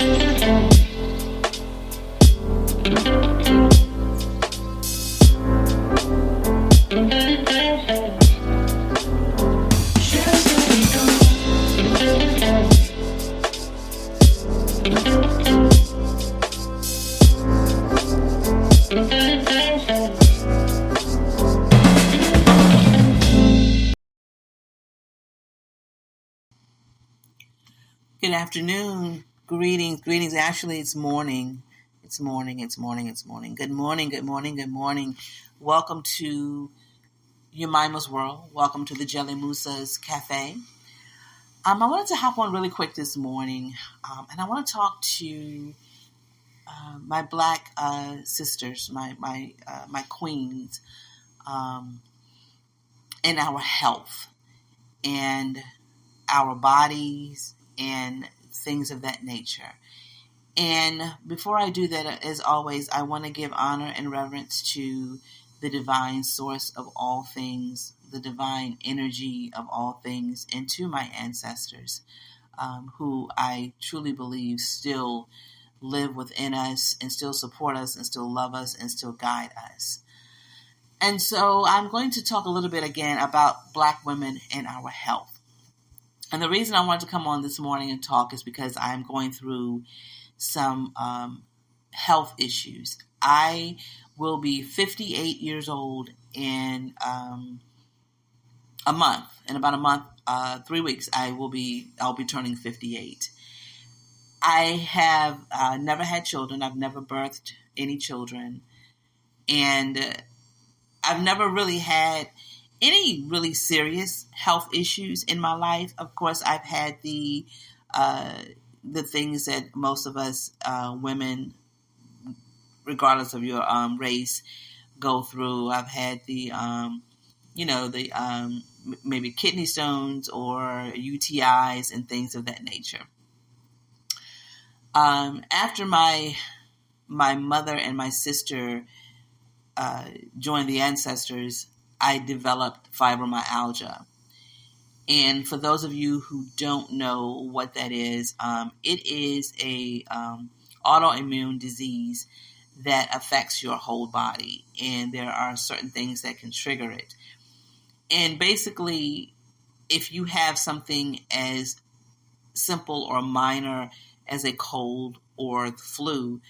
Good afternoon. Greetings. Actually, it's morning. It's morning. Good morning. Welcome to Yemimah's World. Welcome to the Jelly Musa's Cafe. I wanted to hop on really quick this morning, and I want to talk to my Black sisters, my queens, in our health and our bodies and things of that nature. And before I do that, as always, I want to give honor and reverence to the divine source of all things, the divine energy of all things, and to my ancestors, who I truly believe still live within us and still support us and still love us and still guide us. And so I'm going to talk a little bit again about Black women and our health. And the reason I wanted to come on this morning and talk is because I'm going through some health issues. I will be 58 years old in a month. In about a month, 3 weeks, I'll be turning 58. I have never had children. I've never birthed any children. And I've never really had any really serious health issues in my life. Of course, I've had the things that most of us women, regardless of your race, go through. I've had the maybe kidney stones or UTIs and things of that nature. After my mother and my sister joined the ancestors, I developed fibromyalgia. And for those of you who don't know what that is, it is a autoimmune disease that affects your whole body. And there are certain things that can trigger it. And basically, if you have something as simple or minor as a cold or the flu,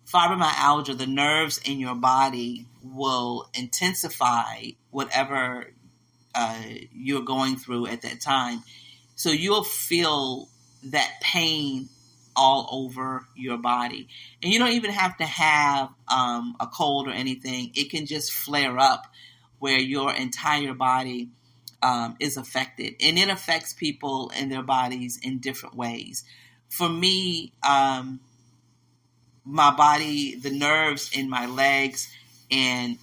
fibromyalgia, the nerves in your body will intensify whatever you're going through at that time. So you'll feel that pain all over your body. And you don't even have to have a cold or anything. It can just flare up where your entire body is affected. And it affects people and their bodies in different ways. For me, my body, the nerves in my legs, and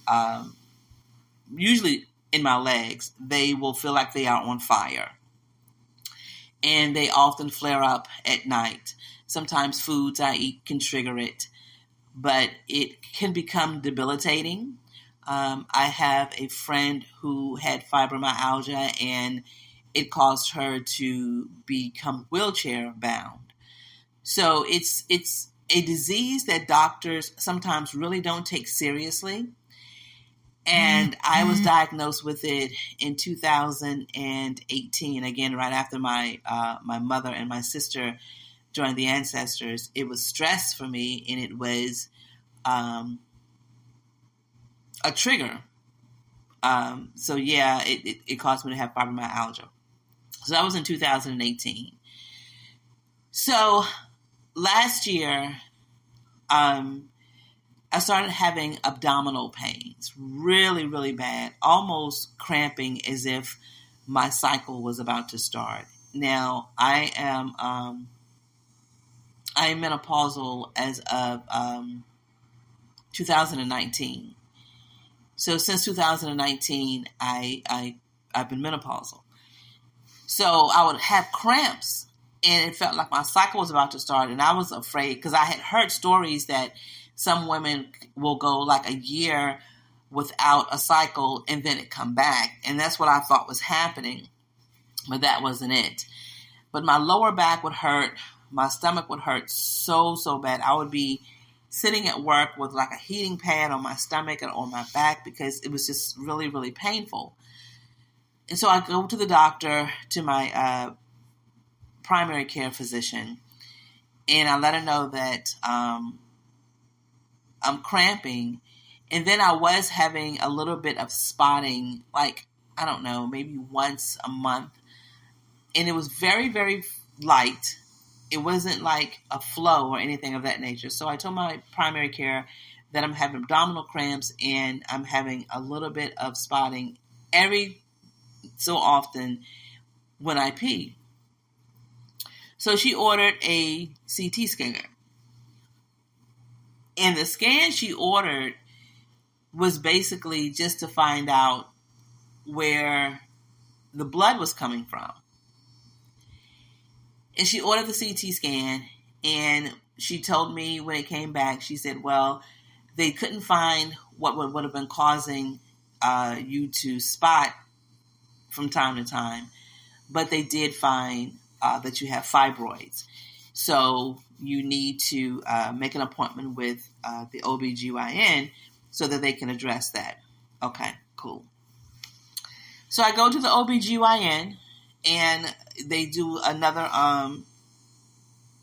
usually in my legs, they will feel like they are on fire. And they often flare up at night. Sometimes foods I eat can trigger it, but it can become debilitating. I have a friend who had fibromyalgia, and it caused her to become wheelchair bound. So it's a disease that doctors sometimes really don't take seriously. And I was diagnosed with it in 2018, again, right after my mother and my sister joined the ancestors. It was stress for me, and it was a trigger. It caused me to have fibromyalgia. So that was in 2018. So last year, I started having abdominal pains, really, really bad, almost cramping as if my cycle was about to start. Now, I am menopausal as of 2019. So since 2019, I've been menopausal. So I would have cramps, and it felt like my cycle was about to start, and I was afraid because I had heard stories that some women will go like a year without a cycle and then it come back. And that's what I thought was happening, but that wasn't it. But my lower back would hurt. my stomach would hurt so bad. I would be sitting at work with like a heating pad on my stomach and on my back because it was just really, really painful. And so I go to the doctor, to my primary care physician, and I let her know that I'm cramping. And then I was having a little bit of spotting, like, I don't know, maybe once a month. And it was very, very light. It wasn't like a flow or anything of that nature. So I told my primary care that I'm having abdominal cramps and I'm having a little bit of spotting every so often when I pee. So she ordered a CT scanner. And the scan she ordered was basically just to find out where the blood was coming from. And she ordered the CT scan, and she told me when it came back, she said, well, they couldn't find what would have been causing you to spot from time to time, but they did find that you have fibroids. So you need to make an appointment with the OBGYN so that they can address that. Okay, cool. So I go to the OBGYN, and they do another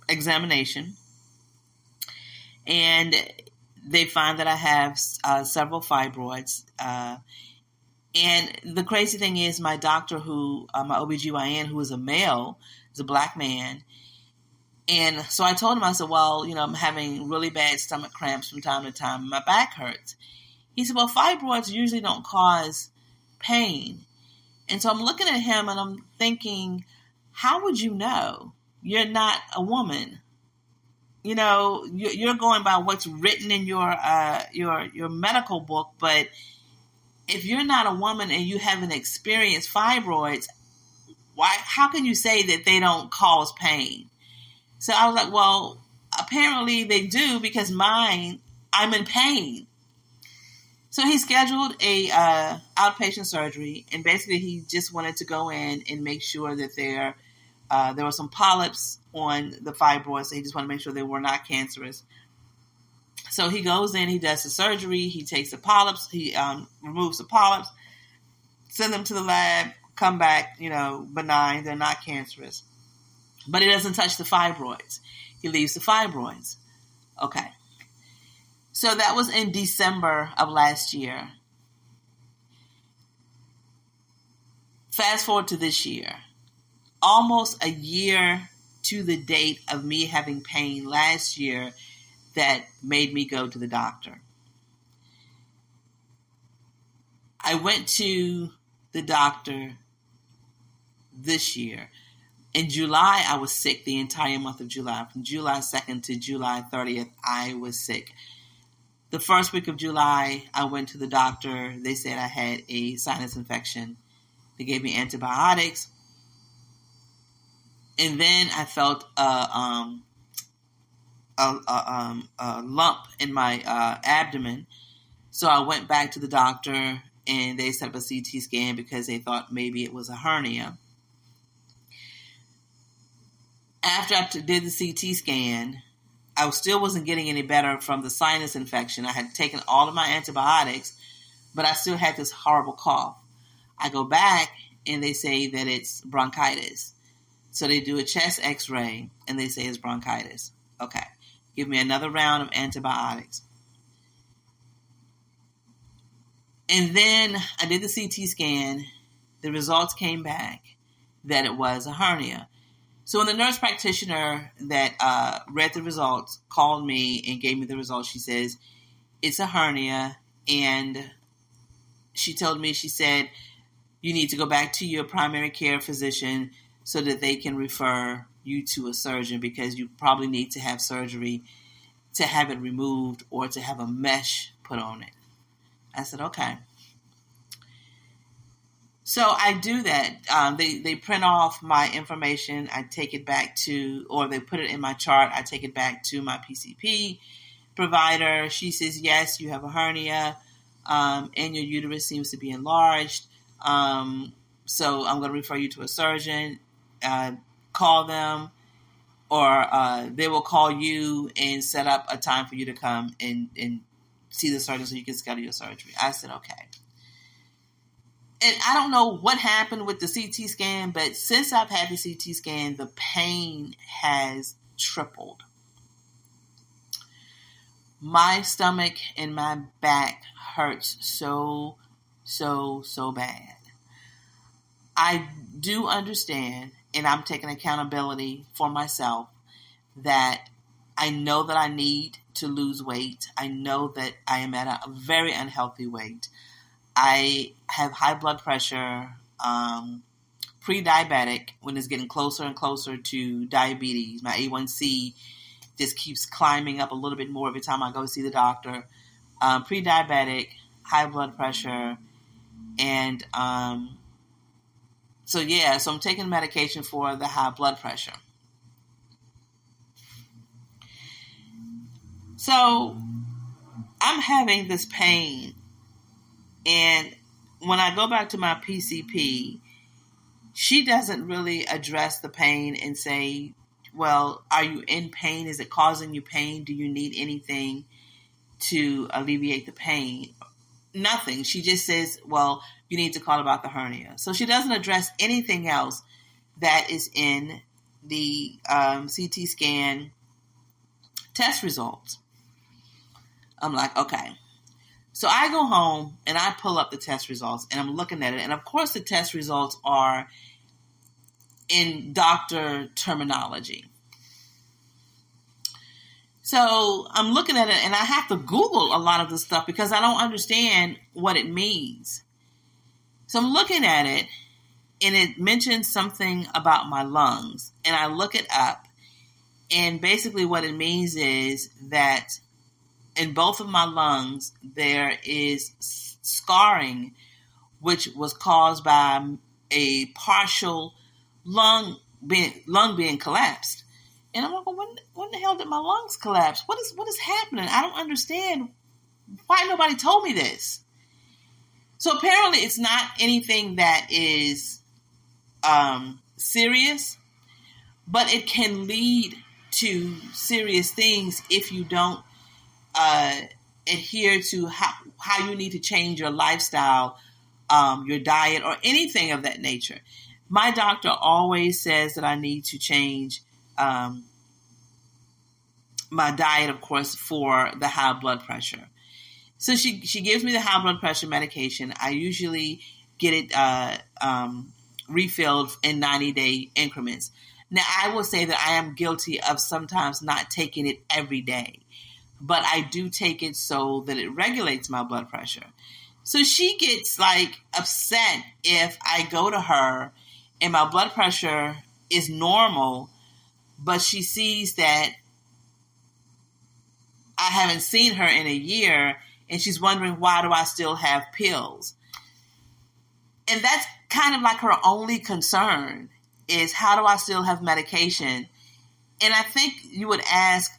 examination, and they find that I have several fibroids. And the crazy thing is, my doctor, my OBGYN, who is a male, is a black man. And so I told him, I said, well, I'm having really bad stomach cramps from time to time, and my back hurts. He said, well, fibroids usually don't cause pain. And so I'm looking at him and I'm thinking, how would you know? You're not a woman. You're going by what's written in your medical book, but if you're not a woman and you haven't experienced fibroids, how can you say that they don't cause pain? So I was like, well, apparently they do, because I'm in pain. So he scheduled a outpatient surgery, and basically he just wanted to go in and make sure that there were some polyps on the fibroids. So he just wanted to make sure they were not cancerous. So he goes in, he does the surgery, he takes the polyps, he removes the polyps, send them to the lab, come back, benign, they're not cancerous. But he doesn't touch the fibroids. He leaves the fibroids. Okay. So that was in December of last year. Fast forward to this year. Almost a year to the date of me having pain last year that made me go to the doctor. I went to the doctor this year. In July, I was sick the entire month of July. From July 2nd to July 30th, I was sick. The first week of July, I went to the doctor. They said I had a sinus infection. They gave me antibiotics. And then I felt a lump in my abdomen. So I went back to the doctor, and they set up a CT scan because they thought maybe it was a hernia. After I did the CT scan, I still wasn't getting any better from the sinus infection. I had taken all of my antibiotics, but I still had this horrible cough. I go back, and they say that it's bronchitis. So they do a chest x-ray, and they say it's bronchitis. Okay. Give me another round of antibiotics. And then I did the CT scan. The results came back that it was a hernia. So when the nurse practitioner that read the results called me and gave me the results, she says, it's a hernia. And she told me, she said, you need to go back to your primary care physician so that they can refer you to a surgeon, because you probably need to have surgery to have it removed or to have a mesh put on it. I said, okay. So I do that. They print off my information. I take it back to, or they put it in my chart. I take it back to my PCP provider. She says, yes, you have a hernia, and your uterus seems to be enlarged. So I'm going to refer you to a surgeon. Call them. or they will call you and set up a time for you to come and see the surgeon so you can schedule your surgery. I said, okay. And I don't know what happened with the CT scan, but since I've had the CT scan, the pain has tripled. My stomach and my back hurts so bad. I do understand, and I'm taking accountability for myself, that I know that I need to lose weight. I know that I am at a very unhealthy weight. I have high blood pressure, pre-diabetic, when it's getting closer and closer to diabetes. My A1C just keeps climbing up a little bit more every time I go see the doctor. Pre-diabetic, high blood pressure, and so I'm taking medication for the high blood pressure. So I'm having this pain, and when I go back to my PCP, she doesn't really address the pain and say, well, are you in pain? Is it causing you pain? Do you need anything to alleviate the pain? Nothing. She just says, well, you need to call about the hernia. So she doesn't address anything else that is in the CT scan test results. I'm like, okay. So I go home and I pull up the test results and I'm looking at it. And of course the test results are in doctor terminology. So I'm looking at it and I have to Google a lot of the stuff because I don't understand what it means. So I'm looking at it and it mentions something about my lungs. And I look it up, and basically what it means is that in both of my lungs, there is scarring, which was caused by a partial lung being collapsed. And I'm like, well, when the hell did my lungs collapse? What is happening? I don't understand why nobody told me this. So apparently it's not anything that is serious, but it can lead to serious things if you don't adhere to how you need to change your lifestyle, your diet, or anything of that nature. My doctor always says that I need to change my diet, of course, for the high blood pressure. So she gives me the high blood pressure medication. I usually get it refilled in 90-day increments. Now, I will say that I am guilty of sometimes not taking it every day, but I do take it so that it regulates my blood pressure. So she gets upset if I go to her and my blood pressure is normal, but she sees that I haven't seen her in a year and she's wondering, why do I still have pills? And that's kind of like her only concern, is how do I still have medication? And I think you would ask,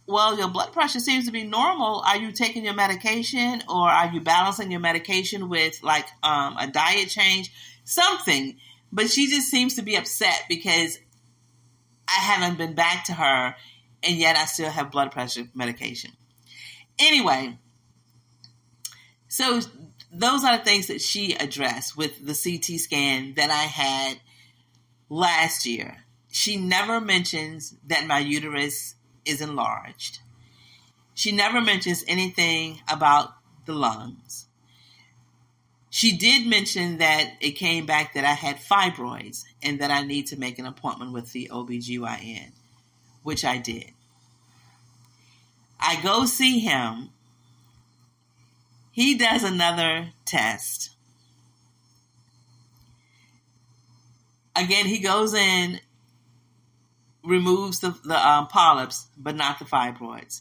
well, your blood pressure seems to be normal. Are you taking your medication, or are you balancing your medication with a diet change? Something. But she just seems to be upset because I haven't been back to her and yet I still have blood pressure medication. Anyway, so those are the things that she addressed with the CT scan that I had last year. She never mentions that my uterus is enlarged. She never mentions anything about the lungs. She did mention that it came back that I had fibroids and that I need to make an appointment with the OBGYN, which I did. I go see him. He does another test. Again, he goes in, removes the polyps, but not the fibroids.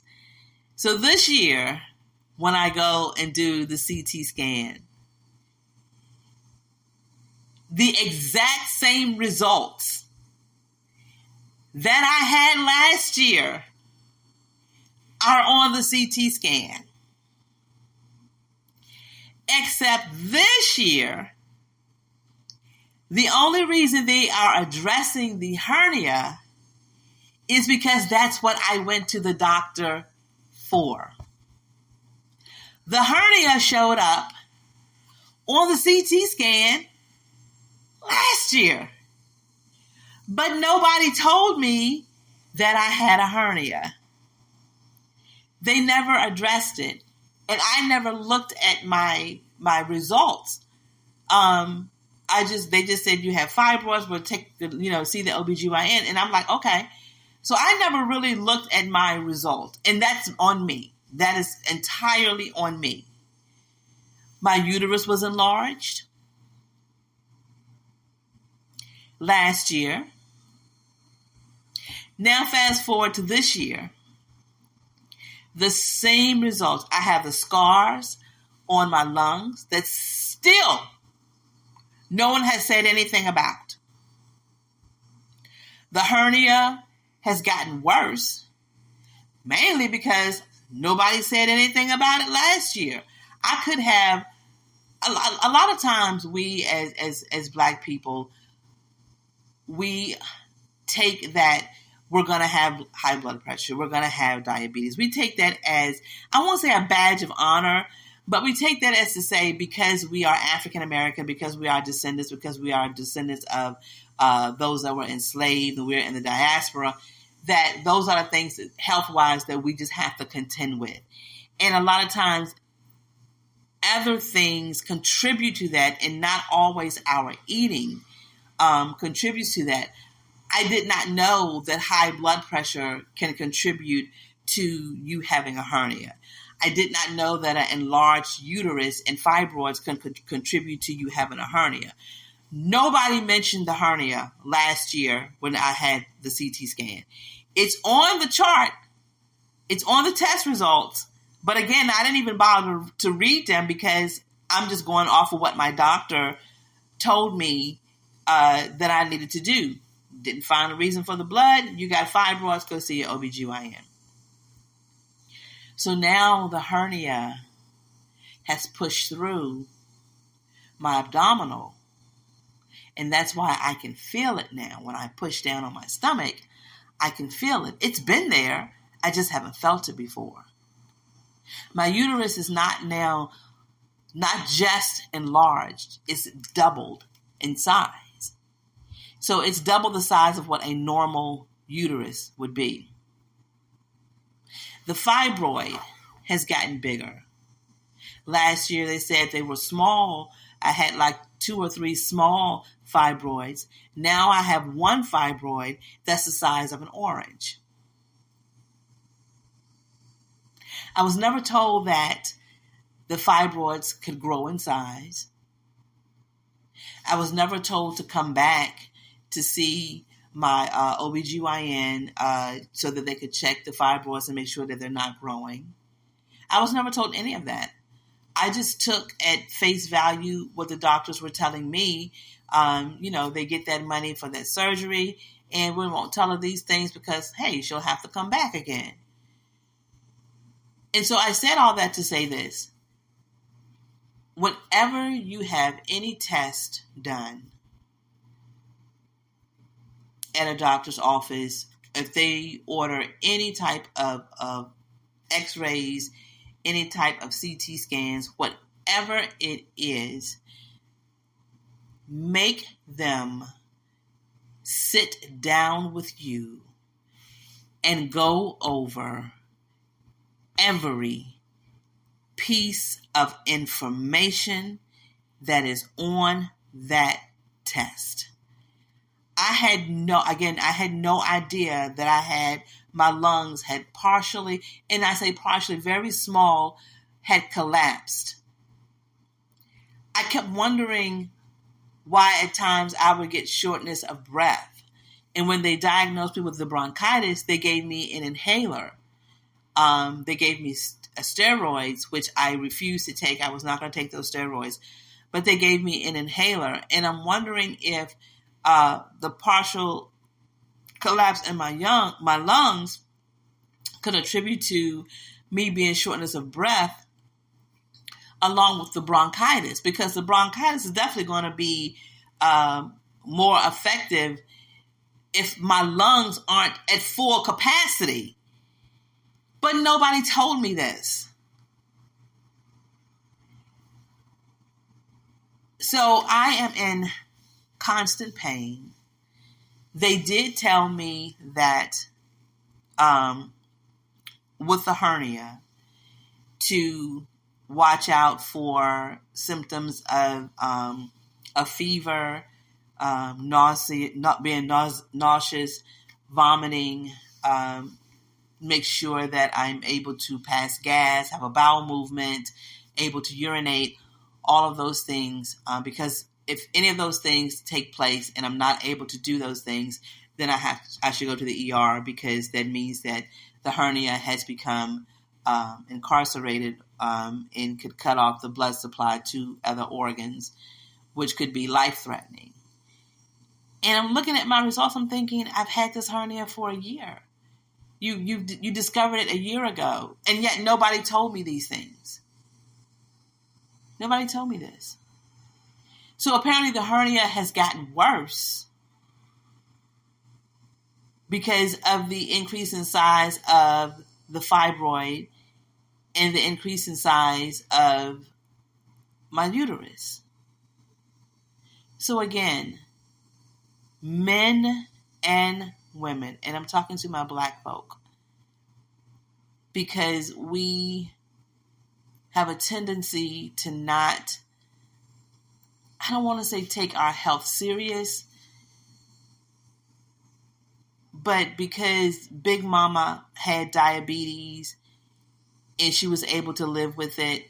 So this year, when I go and do the CT scan, the exact same results that I had last year are on the CT scan. Except this year, the only reason they are addressing the hernia is because that's what I went to the doctor for. The hernia showed up on the CT scan last year, but nobody told me that I had a hernia. They never addressed it, and I never looked at my results. They just said you have fibroids. We'll take see the OBGYN, and I'm like, okay. So I never really looked at my result, and that's on me. That is entirely on me. My uterus was enlarged last year. Now fast forward to this year. The same results. I have the scars on my lungs that still no one has said anything about. The hernia has gotten worse, mainly because nobody said anything about it last year. I could have, a lot of times we as Black people, we take that we're going to have high blood pressure, we're going to have diabetes. We take that as, I won't say a badge of honor, but we take that as to say, because we are African American, because we are descendants of those that were enslaved and we're in the diaspora, that those are the things that, health-wise, that we just have to contend with. And a lot of times other things contribute to that, and not always our eating contributes to that. I did not know that high blood pressure can contribute to you having a hernia. I did not know that an enlarged uterus and fibroids can contribute to you having a hernia. Nobody mentioned the hernia last year when I had the CT scan. It's on the chart. It's on the test results. But again, I didn't even bother to read them because I'm just going off of what my doctor told me that I needed to do. Didn't find a reason for the blood. You got fibroids, go see your OBGYN. So now the hernia has pushed through my abdominal. And that's why I can feel it now. When I push down on my stomach, I can feel it. It's been there. I just haven't felt it before. My uterus is not just enlarged. It's doubled in size. So it's double the size of what a normal uterus would be. The fibroid has gotten bigger. Last year they said they were small. I had like 2 or 3 small fibroids. Now I have one fibroid that's the size of an orange. I was never told that the fibroids could grow in size. I was never told to come back to see my OBGYN so that they could check the fibroids and make sure that they're not growing. I was never told any of that. I just took at face value what the doctors were telling me. They get that money for that surgery, and we won't tell her these things because, hey, she'll have to come back again. And so I said all that to say this. Whenever you have any test done at a doctor's office, if they order any type of x-rays, any type of CT scans, whatever it is, make them sit down with you and go over every piece of information that is on that test. I had no idea that I had, my lungs had partially, and I say partially, very small, had collapsed. I kept wondering why at times I would get shortness of breath. And when they diagnosed me with the bronchitis, they gave me an inhaler. They gave me steroids, which I refused to take. I was not going to take those steroids. But they gave me an inhaler. And I'm wondering if the partial collapse in my lungs could attribute to me being shortness of breath along with the bronchitis, because the bronchitis is definitely going to be more effective if my lungs aren't at full capacity? But nobody told me this. So I am in constant pain. They did tell me that with the hernia to watch out for symptoms of a fever, nausea, not being nauseous, vomiting, make sure that I'm able to pass gas, have a bowel movement, able to urinate, all of those things, because if any of those things take place and I'm not able to do those things, then I should go to the ER, because that means that the hernia has become incarcerated and could cut off the blood supply to other organs, which could be life-threatening. And I'm looking at my results, I'm thinking, I've had this hernia for a year. You discovered it a year ago, and yet nobody told me these things. Nobody told me this. So apparently the hernia has gotten worse because of the increase in size of the fibroid and the increase in size of my uterus. So again, men and women, and I'm talking to my Black folk, because we have a tendency to not, I don't want to say take our health serious, but because Big Mama had diabetes and she was able to live with it,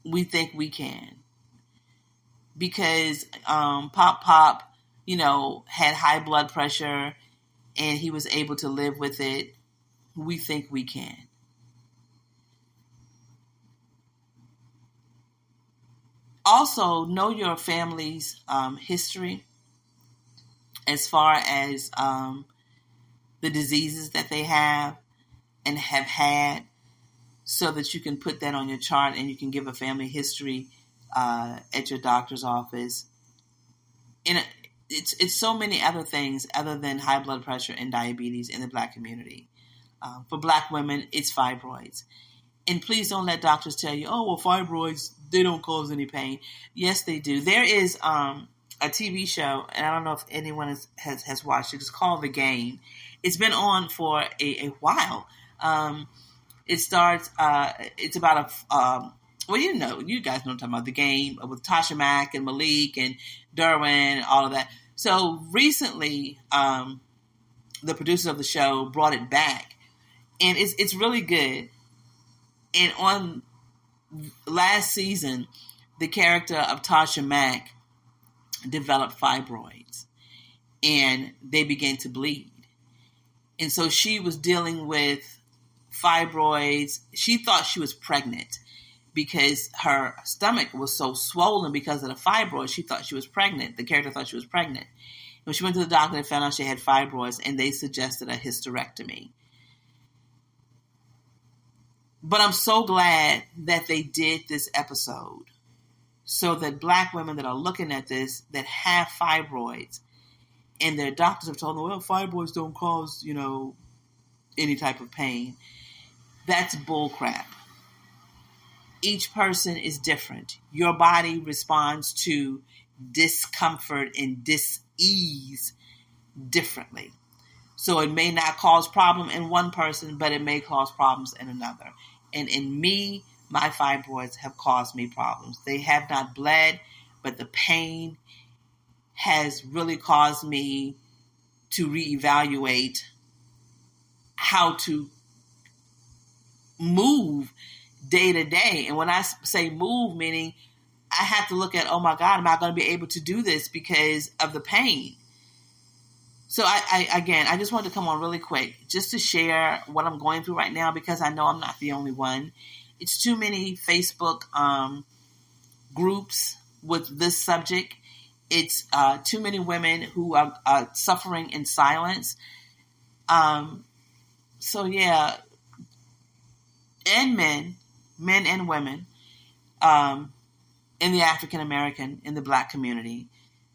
we think we can. Because Pop, had high blood pressure and he was able to live with it, we think we can. Also, know your family's history as far as the diseases that they have and have had, so that you can put that on your chart and you can give a family history at your doctor's office. And it's so many other things other than high blood pressure and diabetes in the Black community. For Black women, it's fibroids. And please don't let doctors tell you, oh, well, fibroids, they don't cause any pain. Yes, they do. There is a TV show, and I don't know if anyone has watched it. It's called The Game. It's been on for a while. It starts, it's about you guys know what I'm talking about, The Game with Tasha Mack and Malik and Derwin and all of that. So recently, the producers of the show brought it back, and it's really good. And on last season, the character of Tasha Mack developed fibroids, and they began to bleed. And so she was dealing with fibroids. She thought she was pregnant because her stomach was so swollen because of the fibroids. She thought she was pregnant. The character thought she was pregnant. When she went to the doctor, they found out she had fibroids, and they suggested a hysterectomy. But I'm so glad that they did this episode so that Black women that are looking at this, that have fibroids, and their doctors have told them, well, fibroids don't cause, any type of pain. That's bullcrap. Each person is different. Your body responds to discomfort and dis-ease differently. So it may not cause problem in one person, but it may cause problems in another. And in me, my fibroids have caused me problems. They have not bled, but the pain has really caused me to reevaluate how to move day to day. And when I say move, meaning I have to look at, oh my God, am I going to be able to do this because of the pain? So I just wanted to come on really quick just to share what I'm going through right now, because I know I'm not the only one. It's too many Facebook groups with this subject. It's too many women who are suffering in silence. So yeah, and men and women in the African American, in the Black community,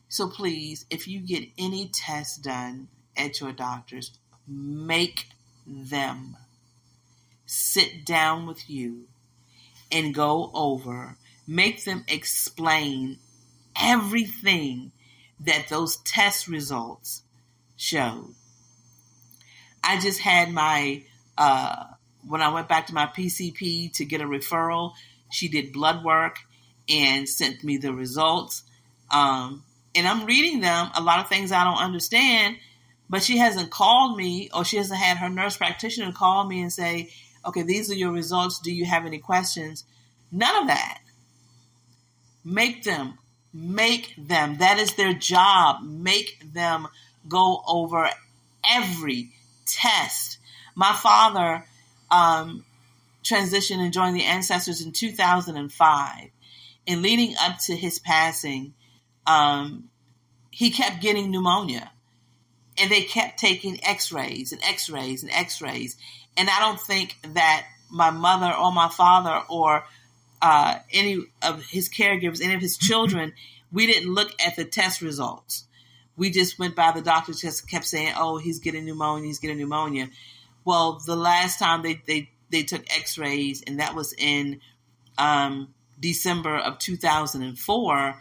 So please, if you get any tests done at your doctor's, make them sit down with you and go over, make them explain everything that those test results showed. I just had my, when I went back to my PCP to get a referral, she did blood work and sent me the results. And I'm reading them, a lot of things I don't understand, but she hasn't called me, or she hasn't had her nurse practitioner call me and say, okay, these are your results. Do you have any questions? None of that. Make them. That is their job. Make them go over every test. My father transitioned and joined the ancestors in 2005. And leading up to his passing, he kept getting pneumonia. And they kept taking x-rays and x-rays and x-rays. And I don't think that my mother or my father or any of his caregivers, any of his children, we didn't look at the test results. We just went by the doctor, just kept saying, oh, he's getting pneumonia. Well, the last time they took x-rays, and that was in December of 2004,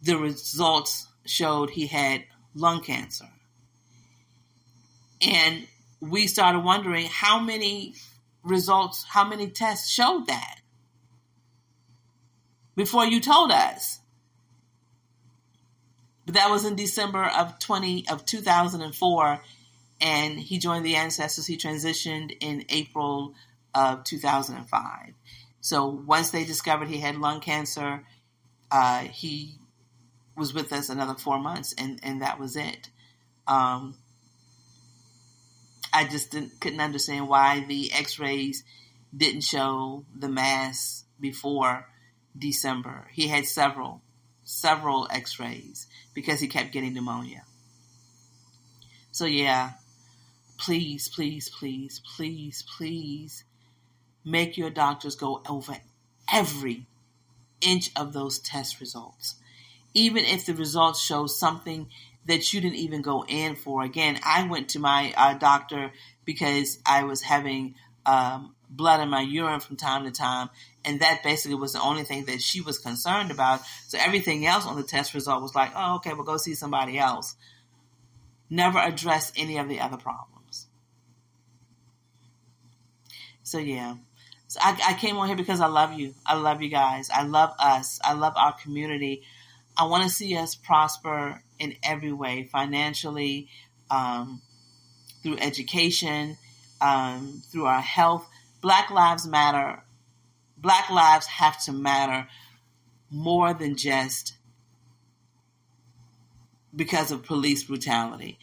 the results showed he had lung cancer. And we started wondering how many tests showed that before you told us. But that was in December of 2004, and he joined the ancestors. He transitioned in April of 2005. So once they discovered he had lung cancer, he was with us another 4 months, and that was it. I just couldn't understand why the x-rays didn't show the mass before December. He had several x-rays because he kept getting pneumonia. So yeah, please, please, please, please, please make your doctors go over every inch of those test results. Even if the results show something that you didn't even go in for. Again, I went to my doctor because I was having blood in my urine from time to time, and that basically was the only thing that she was concerned about. So everything else on the test result was like, oh, okay, we'll go see somebody else. Never address any of the other problems. So yeah. So I came on here because I love you. I love you guys. I love us. I love our community. I want to see us prosper in every way, financially, through education, through our health. Black lives matter. Black lives have to matter more than just because of police brutality.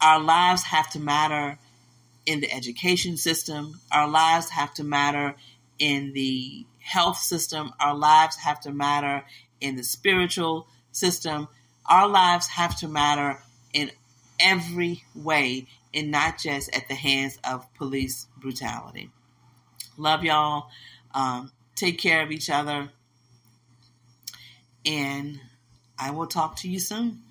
Our lives have to matter in the education system. Our lives have to matter in the health system. Our lives have to matter in the spiritual system. Our lives have to matter in every way, and not just at the hands of police brutality. Love y'all. Take care of each other. And I will talk to you soon.